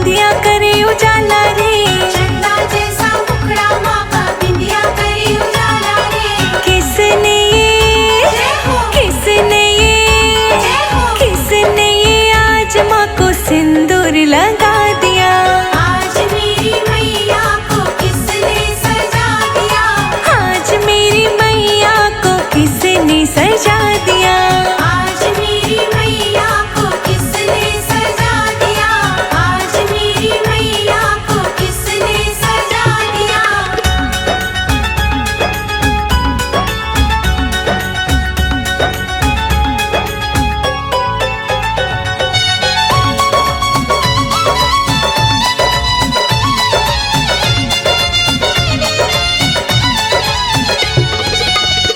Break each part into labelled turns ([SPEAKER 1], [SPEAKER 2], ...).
[SPEAKER 1] बिंदिया करे उजाला रे,
[SPEAKER 2] चंदा जैसा मुखड़ा माँ का बिंदिया करे उजाला रे।
[SPEAKER 1] किसने ये
[SPEAKER 2] जय हो,
[SPEAKER 1] किसने ये
[SPEAKER 2] जय हो।
[SPEAKER 1] किसने ये आज माँ को सिंदूर लगा दिया।
[SPEAKER 2] आज मेरी मैया को किसने सजा दिया।
[SPEAKER 1] आज मेरी मैया को किसने सजा दिया।
[SPEAKER 2] आज मेरी मैया को किसने सजा दिया। आज मेरी मैया को किसने सजा दिया।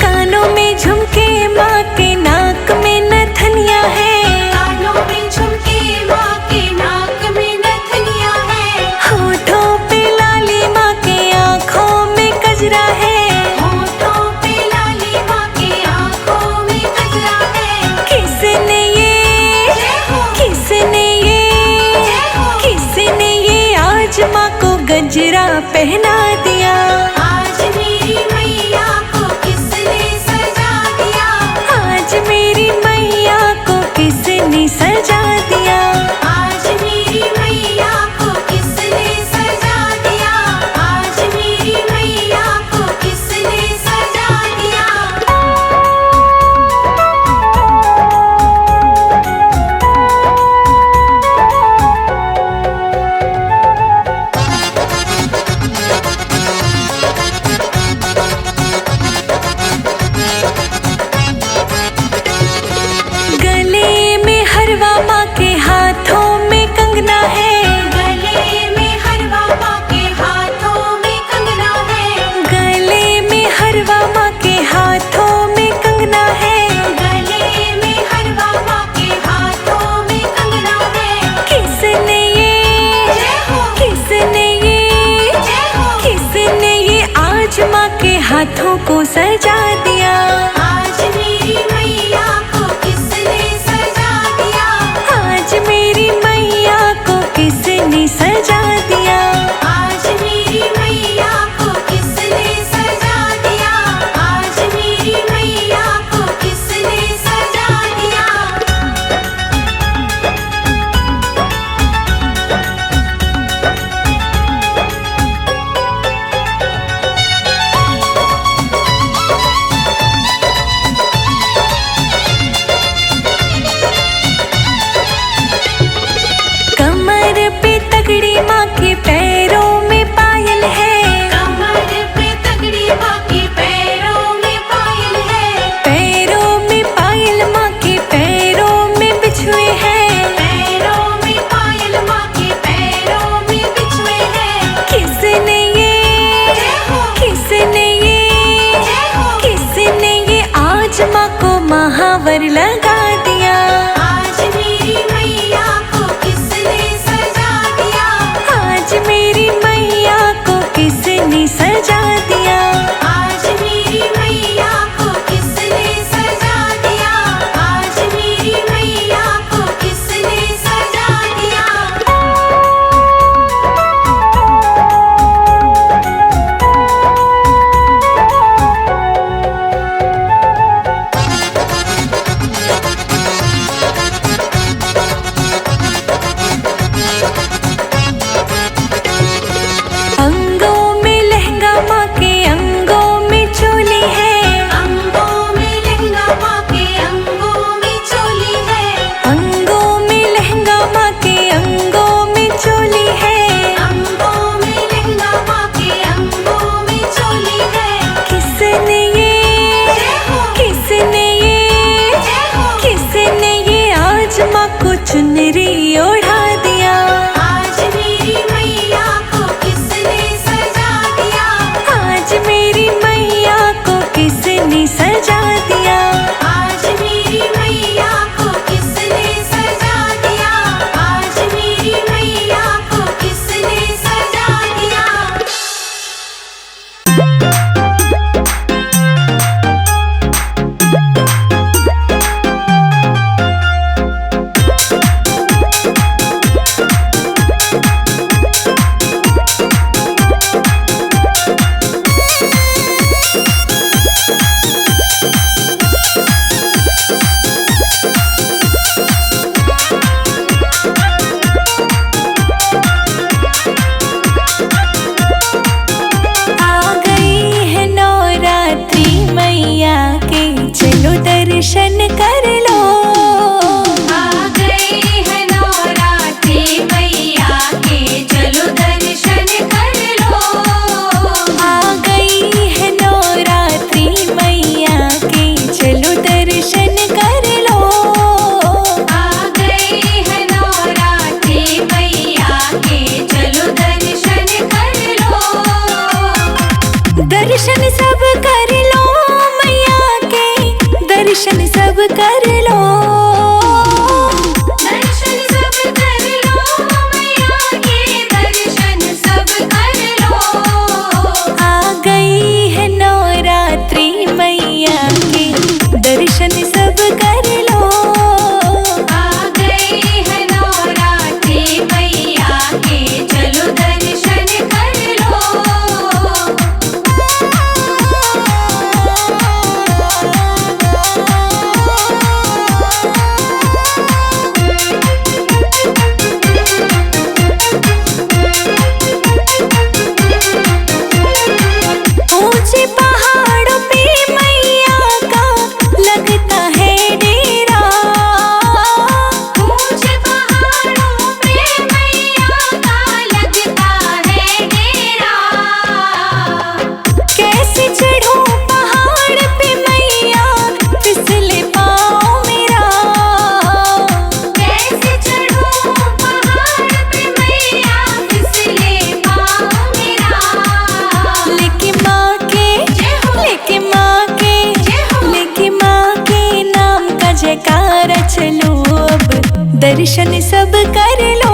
[SPEAKER 1] कानों में झुमके माँ के नाक में नथनिया है,
[SPEAKER 2] कानों में झुमके माँ के नाक में नथनिया है।
[SPEAKER 1] होठों पे लाली माँ के आँखों में गजरा है।
[SPEAKER 2] होठों पे लाली माँ के आँखों में गजरा है।
[SPEAKER 1] किसने ये
[SPEAKER 2] जय हो,
[SPEAKER 1] किसने ये
[SPEAKER 2] जय हो।
[SPEAKER 1] किसने ये आज माँ को गजरा पहना दिया।
[SPEAKER 2] आज मेरी मैया को किसने सजा दिया।
[SPEAKER 1] आज मेरी मैया को किसने सजा दिया।
[SPEAKER 2] आज मेरी मैया को किसने सजा दिया। आज मेरी मैया को किसने सजा दिया।
[SPEAKER 1] गले में हरवा माँ के हाथों में कंगना है।
[SPEAKER 2] गले में हरवा माँ के हाथों में कंगना है।
[SPEAKER 1] गले में हरवा माँ के हाथों में कंगना है।
[SPEAKER 2] गले में हरवा माँ के हाथों में कंगना है।
[SPEAKER 1] किसने ये
[SPEAKER 2] जय हो,
[SPEAKER 1] किसने ये
[SPEAKER 2] जय हो।
[SPEAKER 1] किसने ये आज माँ के हाथों को सजा दिया।
[SPEAKER 2] आज मेरी मैया को किसने सजा दिया।
[SPEAKER 1] आज मेरी मैया को किसने सजा दिया।
[SPEAKER 2] आज मेरी मैया को किसने सजा दिया। आज मेरी मैया को किसने सजा दिया।
[SPEAKER 1] कमर पे तगड़ी माँ के पैरों में पायल है।
[SPEAKER 2] कमर पे तगड़ी माँ के पैरों में पायल है।
[SPEAKER 1] पैरों में पायल माँ के पैरों में बिछुए हैं।
[SPEAKER 2] पैरों में पायल माँ के पैरों में बिछुए हैं।
[SPEAKER 1] किसने ये
[SPEAKER 2] जय हो,
[SPEAKER 1] किसने ये
[SPEAKER 2] जय हो।
[SPEAKER 1] किसने ये आज माँ को महावर लगा दिया।
[SPEAKER 2] आज मेरी मैया को किसने सजा दिया।
[SPEAKER 1] आज मेरी मैया को किसने सजा दिया।
[SPEAKER 2] आज मेरी मैया को किसने सजा दिया। आज मेरी मैया को किसने सजा दिया।
[SPEAKER 1] अंगों में लहंगा माँ के अंगों में चोली है।
[SPEAKER 2] अंगों में लहंगा माँ के अंगों में चोली है।
[SPEAKER 1] अंगों में लहंगा माँ के अंगों में चोली है।
[SPEAKER 2] अंगों में लहंगा माँ के अंगों में चोली है।
[SPEAKER 1] किसने ये
[SPEAKER 2] जय हो,
[SPEAKER 1] किसने ये
[SPEAKER 2] जय हो।
[SPEAKER 1] किसने ये आज माँ को चुनरी ओढ़ा दिया।
[SPEAKER 2] आज मेरी मैया को किसने सजा दिया।
[SPEAKER 1] आज मेरी मैया को किसने सजा दिया।
[SPEAKER 2] आज मेरी मैया को किसने सजा दिया। आज मेरी मैया को किसने सजा दिया।
[SPEAKER 1] दर्शन सब कर लो।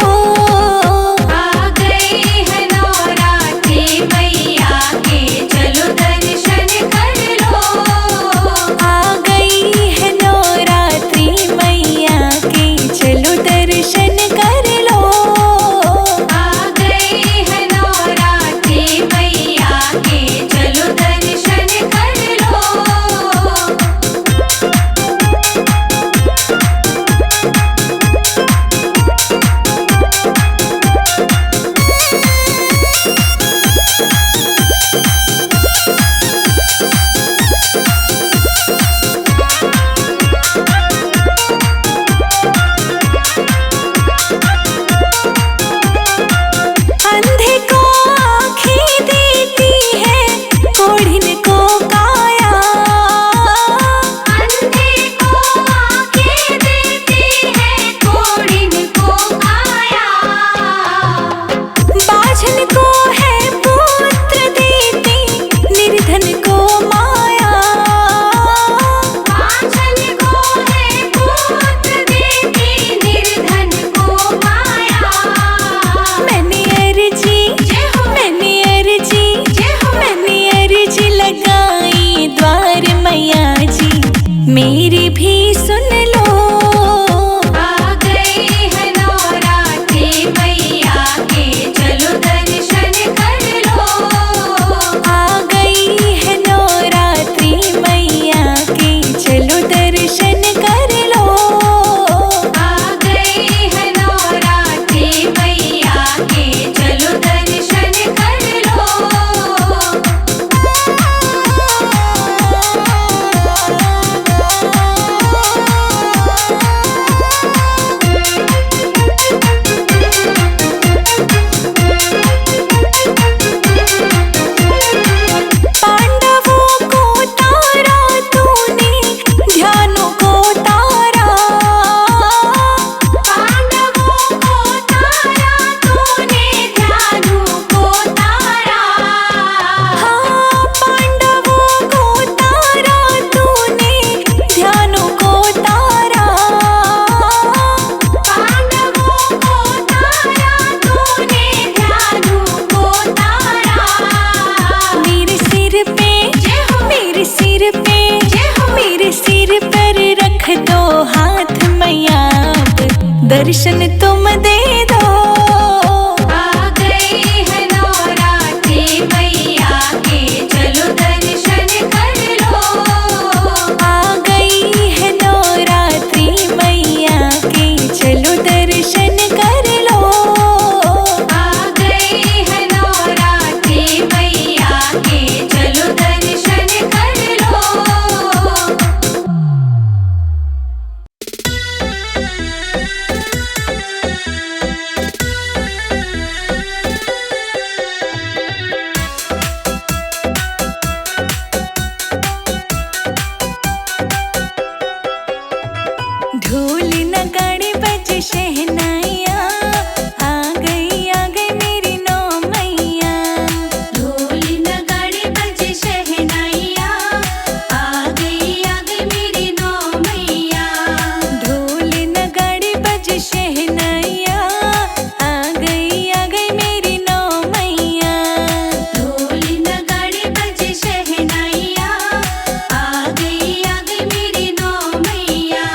[SPEAKER 2] आ गए हैं नवरात्रि मैया के, चलो दर्शन कर लो।
[SPEAKER 1] आ गई है नवरात्रि मैया के, चलो दर्शन कर लो।
[SPEAKER 2] आ गए हैं नवरात्रि मैया के, चलो दर्शन कर लो।
[SPEAKER 1] अंधे को आँखें देती है, कोढ़िन को काया।
[SPEAKER 2] अंधे को आँखें देती है, कोढ़िन को काया।
[SPEAKER 1] बाझन को है पुत्र देती, निर्धन को माया।
[SPEAKER 2] बाझल को है पुत्र देती, निर्धन को माया।
[SPEAKER 1] मैंने अर्जी लगाई द्वार मैया जी, मेरी भी सुन लो।
[SPEAKER 2] आ गए हैं नवरात्रि मैया के, चलो दर्शन कर लो।
[SPEAKER 1] आ गई है नवरात्रि मैया के, चलो दर्शन कर लो।
[SPEAKER 2] आ गए हैं नवरात्रि मैया के, चलो दर्शन कर लो।
[SPEAKER 1] पांडवों को तारा तूने, ध्यानों को तारा।
[SPEAKER 2] पांडवों को तारा तूने, ध्यानों को तारा।
[SPEAKER 1] हाँ, पांडवों को तारा तूने, ध्यानों को तारा।
[SPEAKER 2] पांडवों को तारा तूने, ध्यानों को तारा।
[SPEAKER 1] मेरे सिर पे मेरे सिर पर रख दो हाथ मैया, अब दर्शन तुम दे दो।
[SPEAKER 2] आ गए हैं नवरात्रि मैया के, चलो दर्शन कर लो।
[SPEAKER 1] आ गई है नवरात्रि मैया के, चलो दर्शन कर लो।
[SPEAKER 2] आ गए हैं नवरात्रि मैया के, चलो दर्शन कर लो।
[SPEAKER 1] ढोल नगाड़े बज शहनाइया, आ गई मेरी नौ मैया।
[SPEAKER 2] ढोल नगाड़े बज शहनाइया, आ गई मेरी नौ मैया।
[SPEAKER 1] ढोल नगाड़े बज शहनाइया, आ गई मेरी नौ मैया।
[SPEAKER 2] ढोल नगाड़े बज शहनाइया, आ गई मेरी नौ मैया।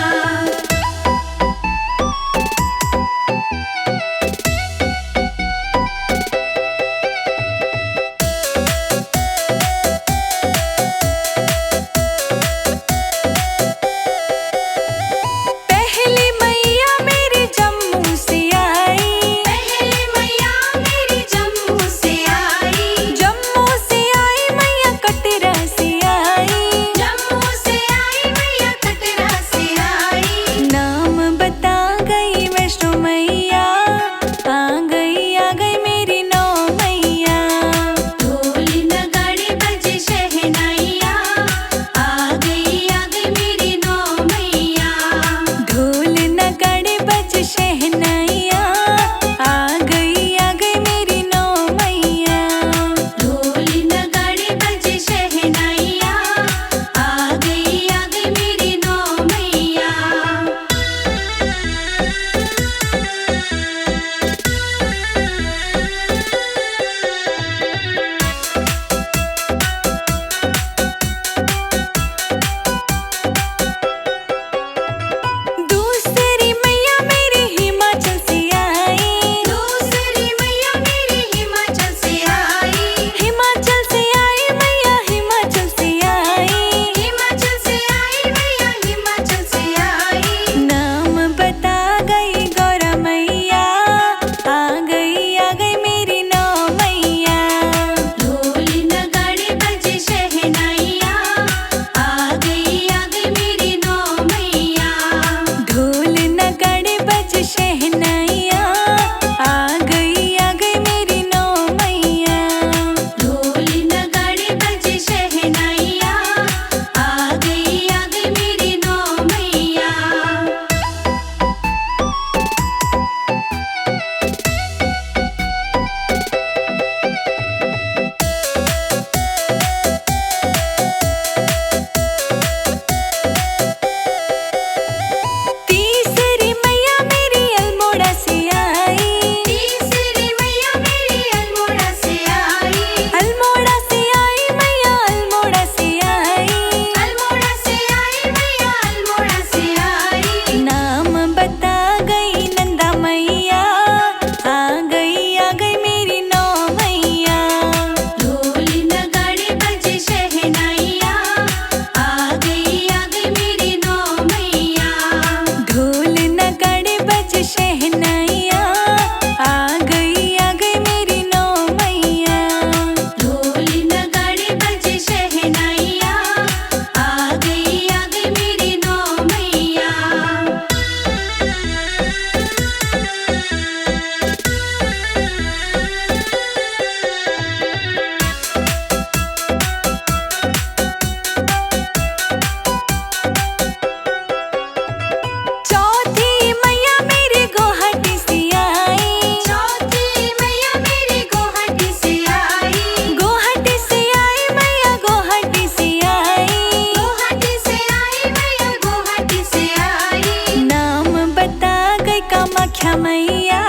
[SPEAKER 1] छा मैया,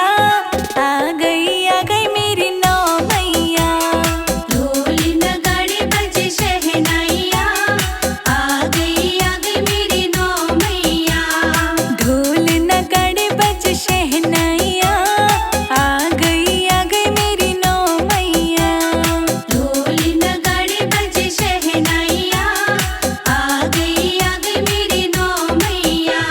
[SPEAKER 1] आ गई मेरी नौ मैया।
[SPEAKER 2] ढोल नगाड़े बजे शहनाइया, आ गई मेरी नौ मैया।
[SPEAKER 1] ढोल नगाड़े बज शहनाइया, आ गई मेरी नौ मैया।
[SPEAKER 2] ढोल नगाड़े बजे शहनाइया, आ गई मेरी नौ मैया।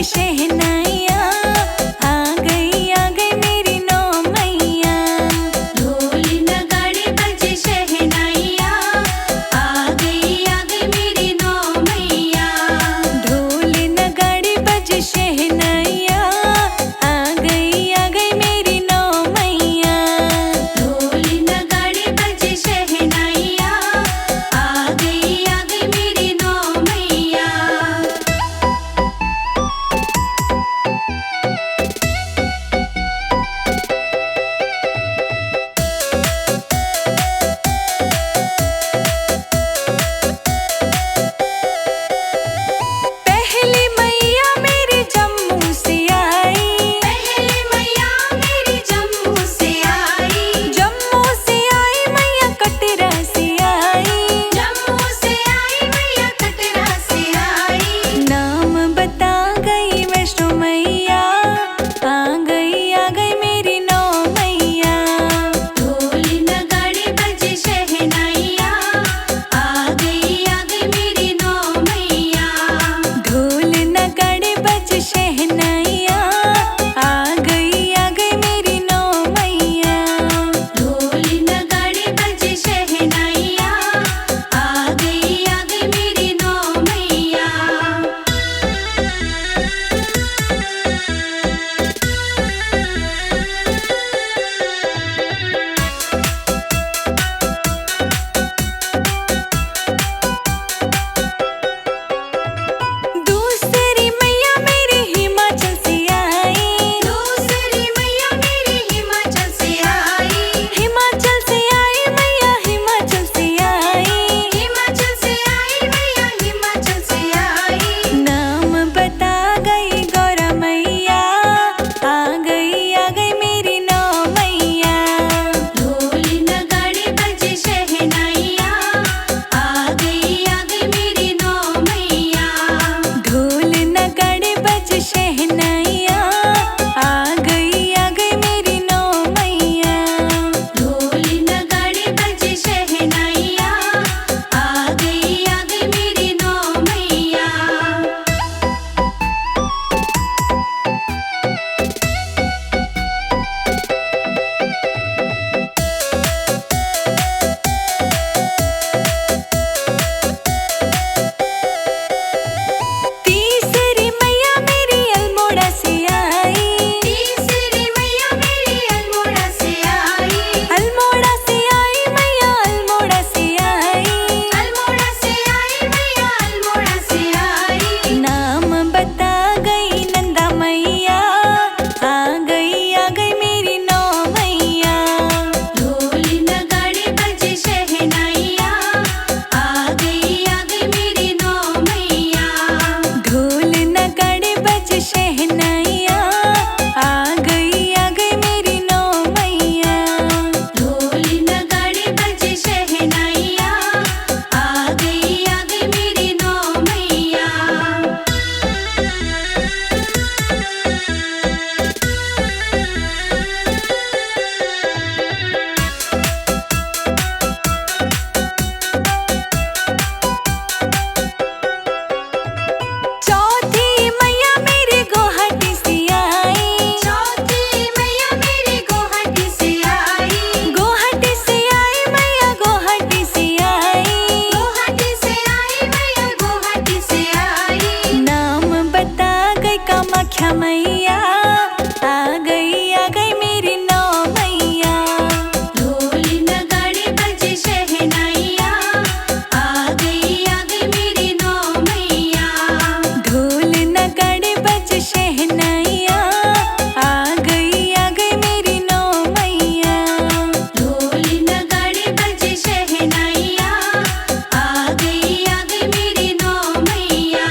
[SPEAKER 1] शहनाइया, आ गई मेरी नौ मैया।
[SPEAKER 2] ढोल नगाड़े बजे शहनाइया, आ गई मेरी नौ मैया।
[SPEAKER 1] ढोल नगाड़े बज शहनाइया, आ गई मेरी नौ मैया।
[SPEAKER 2] ढोल नगाड़े बजे शहनाइया, आ गई मेरी नौ मैया।
[SPEAKER 1] पहली मैया मेरी जम्मू से आई,
[SPEAKER 2] पहले मैया मेरी जम्मू से आई।
[SPEAKER 1] जम्मू से आई मैया कटरा से आई।
[SPEAKER 2] जम्मू से आई मैया कटरा से आई।
[SPEAKER 1] नाम बता गई वैष्णो मैया, आ गई मेरी नौ मैया।
[SPEAKER 2] ढोल नगाड़े बजे शहनाइया, आ गई मेरी नौ मैया।
[SPEAKER 1] ढोल नगाड़े बज शहनाइया, आ गई मेरी नौ मैया।
[SPEAKER 2] ढोल नगाड़े बजे शहनाइया, आ गई मेरी नौ मैया।
[SPEAKER 1] दूसरी मैया मेरी हिमाचल से आई।
[SPEAKER 2] दूसरी मैया मेरी हिमाचल से आई।
[SPEAKER 1] हिमाचल से आई मैया, हिमाचल से आई।
[SPEAKER 2] हिमाचल से आई मैया हिमाचल से आई।
[SPEAKER 1] नाम बता गई गौरा मैया, आ गई मेरी नौ मैया।
[SPEAKER 2] ढोल नगाड़े बजे शहनाइया, आ गई मेरी नौ मैया।
[SPEAKER 1] ढोल नगाड़े बज शहनाइया, आ गई मेरी नौ मैया।
[SPEAKER 2] ढोल नगाड़े बजे शहनाइया, आ गई मेरी नौ मैया।
[SPEAKER 1] तीसरी मैया मेरी अल्मोड़ा से आई।
[SPEAKER 2] तीसरी मैया मेरी अल्मोड़ा से आई।
[SPEAKER 1] अल्मोड़ा से आई मैया, अल्मोड़ा से आई।
[SPEAKER 2] अल्मोड़ा से आई मैया अल्मोड़ा से आई।
[SPEAKER 1] नाम बता गई नंदा मैया, आ गई मेरी नौ मैया।
[SPEAKER 2] ढोल नगाड़े बजे शहनाइया, आ गई मेरी नौ मैया।
[SPEAKER 1] ढोल नगाड़े बज शहनाइया, आ गई मेरी नौ मैया।
[SPEAKER 2] ढोल नगाड़े बजे शहनाइया, आ गई मेरी नौ मैया।
[SPEAKER 1] चौथी मैया मेरी गुवाहाटी से आई।
[SPEAKER 2] चौथी मैया मेरी गुवाहाटी से आई।
[SPEAKER 1] गुवाहाटी से आई मैया, गुवाहाटी से आई।
[SPEAKER 2] गुवाहाटी से आई मैया गुवाहाटी से आई।
[SPEAKER 1] नाम बता गई कामाख्या मैया, आ गई मेरी नौ मैया।
[SPEAKER 2] ढोल नगाड़े बजे शहनाइया, आ गई मेरी नौ मैया।
[SPEAKER 1] ढोल नगाड़े बज शहनाइया, आ गई मेरी नौ मैया।
[SPEAKER 2] ढोल नगाड़े बजे शहनाइया, आ गई मेरी नौ मैया।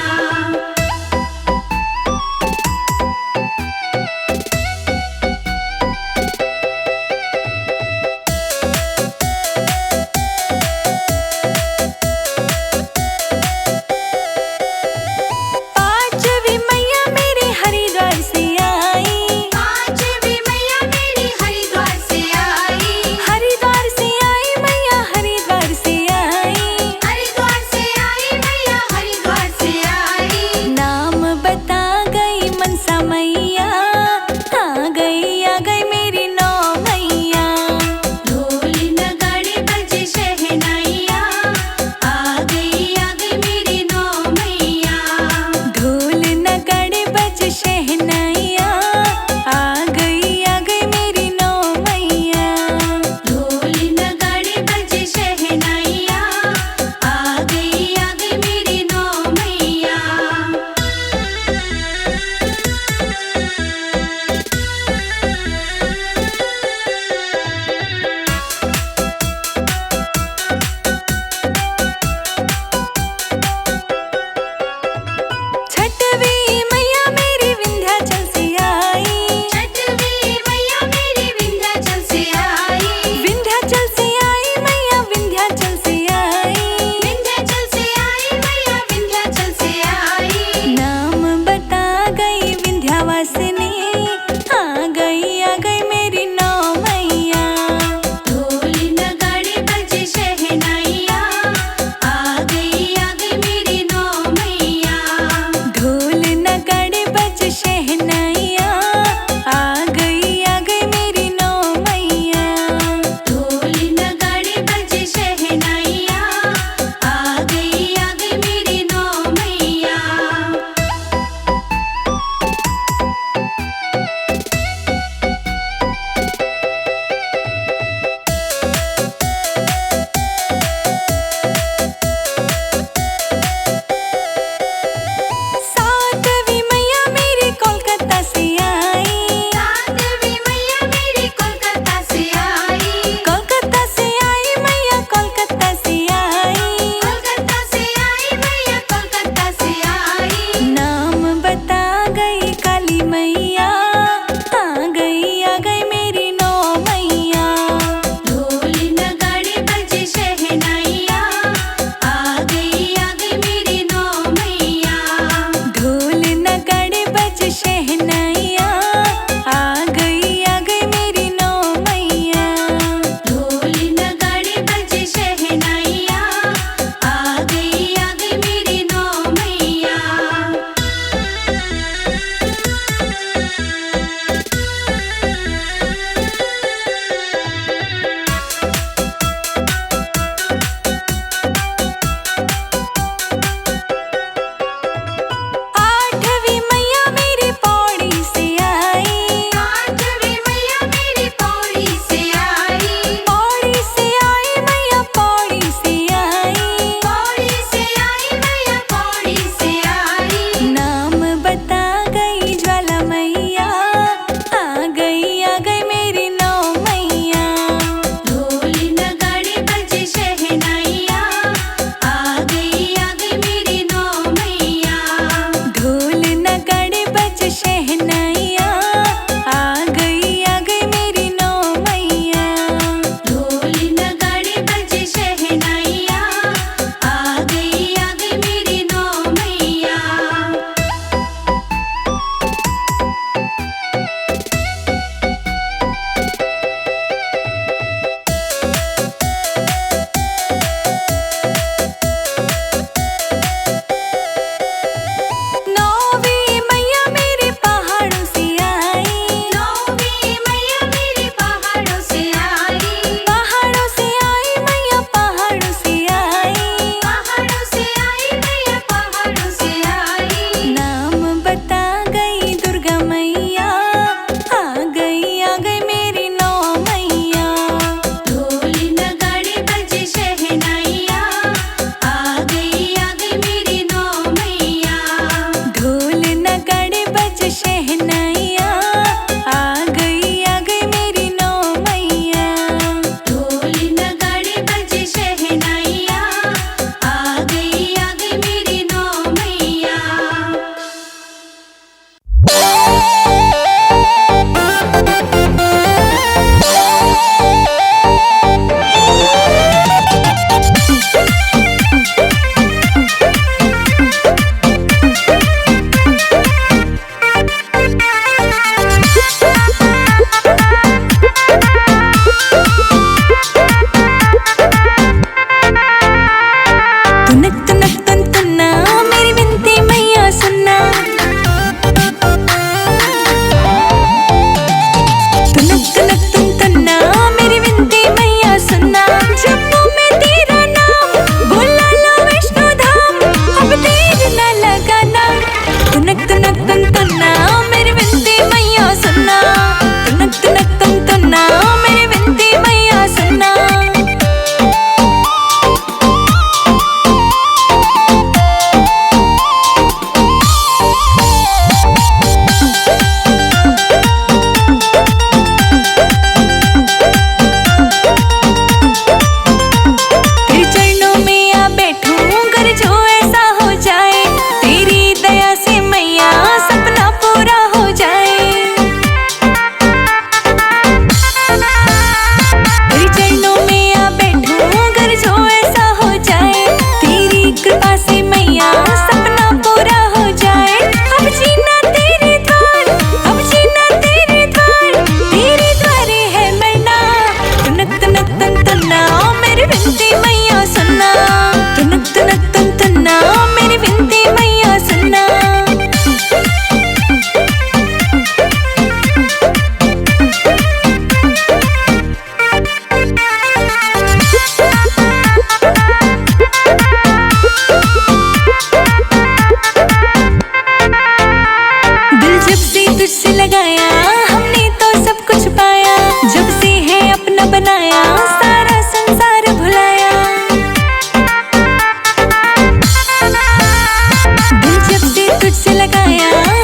[SPEAKER 1] तुझसे लगाया